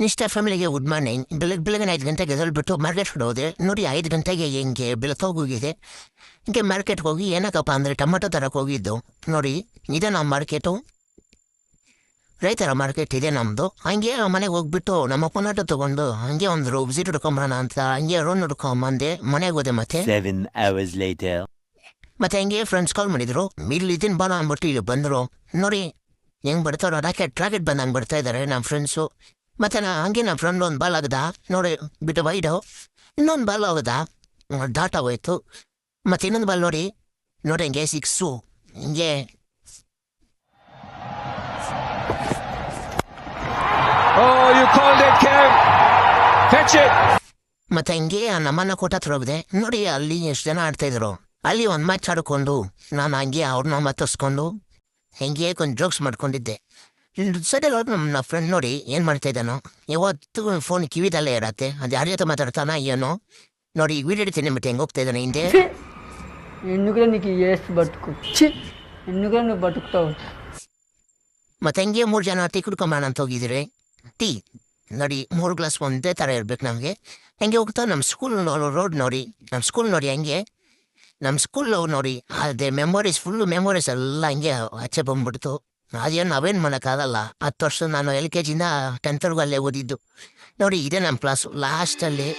ನಿಷ್ಠ ಫ್ಯಾಮಿಲಿಗೆ good morning. ಬೆಳಗ್ಗೆ 5 ಗಂಟೆಗೆ ಎದ್ದೇಳ್ಬಿಟ್ಟು ಮಾರ್ಕೆಟ್ಗೆ ಹೋದೆ. ನೋಡಿ 5 ಗಂಟೆಗೆ ಹಿಂಗೆ ಬೆಳತೋಗೋಗಿದೆ. ಹಿಂಗೆ ಮಾರ್ಕೆಟ್ಗೆ ಹೋಗಿ ಏನಕ್ಕಪ್ಪ ಅಂದರೆ ಟೊಮೆಟೊ ತರಕ್ಕೆ ಹೋಗಿದ್ದು. ನೋಡಿ ಇದೆ ನಮ್ಮ ಮಾರ್ಕೆಟು, ರೈತರ ಮಾರ್ಕೆಟ್ ಇದೆ ನಮ್ಮದು. ಹಂಗೆ ಮನೆಗೆ ಹೋಗ್ಬಿಟ್ಟು ನಮ್ಮ ಅಪ್ಪನ ಆಟೋ ತೊಗೊಂಡು ಹಂಗೆ ಒಂದು ವಿಸಿಟ್ ಹಿಡ್ಕೊಂಬರೋಣ ಅಂತ ಹಂಗೆ ರೋಡ್ ಹಿಡ್ಕೊಂಬಂದೆ. ಮನೆಗೆ ಹೋದೆ. ಮತ್ತೆ 7 hours later. ಮತ್ತೆ ಹಂಗೆ ಫ್ರೆಂಡ್ಸ್ ಕಾಲ್ ಮಾಡಿದ್ರು, ಇಲ್ಲಿ ಇದೀನಿ ಬಾನ ಅಂದ್ಬಿಟ್ಟು ಇಲ್ಲಿ ಬಂದರು. ನೋಡಿ ಹೆಂಗೆ ಬರ್ತಾರೋ ರಾಕೆಟ್ ಬಂದಂಗೆ ಬರ್ತಾ ಇದ್ದಾರೆ ನಮ್ಮ ಫ್ರೆಂಡ್ಸು. ಮತ್ತು ಹಂಗೆ ನಮ್ಮ ಫ್ರೆಂಡ್ ಒಂದು ಬಾಲ್ ಆಗದ ನೋಡಿ ಬಿಟ್ಟು ವೈಡು, ಇನ್ನೊಂದು ಬಾಲ್ ಆಗದ ಡಾಟ ಹೋಯ್ತು. ಮತ್ತು ಇನ್ನೊಂದು ಬಾಲ್ ನೋಡಿ ಹಂಗೆ 6 ಹಿಂಗೆ Oh, you called it, Kev. Fetch it. ಮತ್ತು ಹಂಗೆ ನಮ್ಮನ್ನ ಕೋಟ ಹತ್ರ ಹೋಗಿದೆ. ನೋಡಿ ಅಲ್ಲಿ ಎಷ್ಟು ಜನ ಆಡ್ತಾಯಿದ್ರು. ಅಲ್ಲಿ ಒಂದು ಮ್ಯಾಚ್ ಆಡ್ಕೊಂಡು ನಾನು ಹಂಗೆ ಅವ್ರನ್ನ ಮತ್ತಿಸ್ಕೊಂಡು ಹೆಂಗೆ ಕೊಂದು ಜೋಕ್ಸ್ ಮಾಡ್ಕೊಂಡಿದ್ದೆ. ಸೈಡಲ್ಲಿ ಹೋಗಿ ನಮ್ಮ ಫ್ರೆಂಡ್ ನೋಡಿ ಏನು ಮಾಡ್ತಾಯಿದ್ದಾನೋ, ಯಾವತ್ತು ಫೋನ್ ಕಿವಿದಲ್ಲೇ ಇರತ್ತೆ. ಅದು ಯಾರ ಜೊತೆ ಮಾತಾಡ್ತಾನ ಏನೋ. ನೋಡಿ ಈಗ ವೀಡಿಯೋ ಎಡಿತೀನಿ ಬಿಟ್ಟು ಹೆಂಗೆ ಹೋಗ್ತಾ ಇದ್ದಾನೆ ಹಿಂದೆ. ఎందుకు నీకు ఏసు బతుకు ఎందుకు నువ్వు బతుకుతావు. ಮತ್ತು ಹಂಗೆ 3 ಜನ ಟೀ ಕುಡ್ಕೊಂಬರೋಣ ಅಂತ ಹೋಗಿದ್ರೆ ಟೀ ನೋಡಿ 3 ಗ್ಲಾಸ್ ಒಂದೇ ಥರ ಇರ್ಬೇಕು ನಮಗೆ. ಹೆಂಗೆ ಹೋಗ್ತಾ ನಮ್ಮ ಸ್ಕೂಲ್ ರೋಡ್ ನೋಡಿ, ನಮ್ಮ ಸ್ಕೂಲ್ ನೋಡಿ ಹಂಗೆ ನಮ್ಮ ಸ್ಕೂಲ್ ನೋಡಿ ಅದೇ ಮೆಮೊರೀಸ್ ಫುಲ್ಲು ಮೆಮೊರೀಸ್ ಎಲ್ಲ ಹಂಗೆ ಆಚೆ ಬಂದ್ಬಿಡ್ತು. ಅದೇನು ನಾವೇನು ಮಾಡೋಕ್ಕಾಗಲ್ಲ. 10 ವರ್ಷ ನಾನು LKG ಇಂದ 10th ವರೆಗೂ ಅಲ್ಲೇ ಓದಿದ್ದು. ನೋಡಿ ಇದೇ ನಮ್ಮ ಕ್ಲಾಸು ಲಾಸ್ಟಲ್ಲಿ.